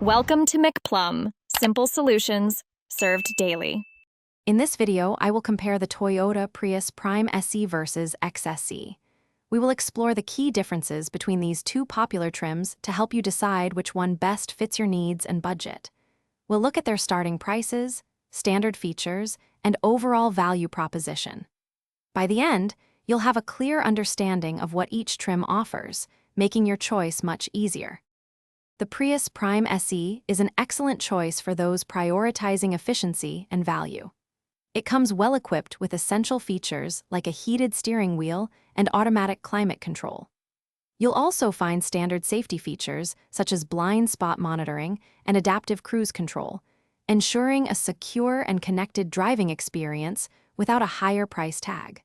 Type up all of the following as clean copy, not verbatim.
Welcome to McPlum, simple solutions served daily. In this video, I will compare the Toyota Prius Prime SE versus XSE. We will explore the key differences between these two popular trims to help you decide which one best fits your needs and budget. We'll look at their starting prices, standard features, and overall value proposition. By the end, you'll have a clear understanding of what each trim offers, making your choice much easier. The Prius Prime SE is an excellent choice for those prioritizing efficiency and value. It comes well-equipped with essential features like a heated steering wheel and automatic climate control. You'll also find standard safety features such as blind spot monitoring and adaptive cruise control, ensuring a secure and connected driving experience without a higher price tag.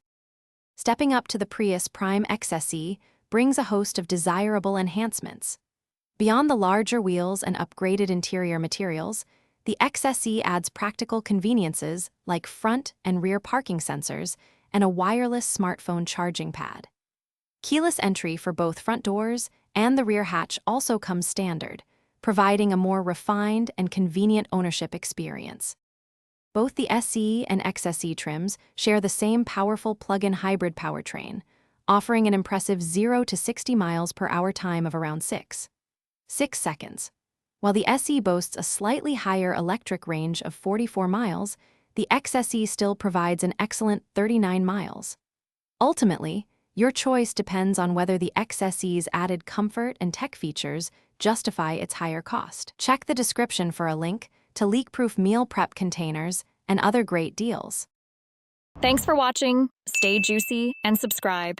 Stepping up to the Prius Prime XSE brings a host of desirable enhancements. Beyond the larger wheels and upgraded interior materials, the XSE adds practical conveniences like front and rear parking sensors and a wireless smartphone charging pad. Keyless entry for both front doors and the rear hatch also comes standard, providing a more refined and convenient ownership experience. Both the SE and XSE trims share the same powerful plug-in hybrid powertrain, offering an impressive 0 to 60 miles per hour time of around 6 seconds. While the SE boasts a slightly higher electric range of 44 miles, the XSE still provides an excellent 39 miles. Ultimately, your choice depends on whether the XSE's added comfort and tech features justify its higher cost. Check the description for a link to leak-proof meal prep containers and other great deals. Thanks for watching. Stay juicy and subscribe.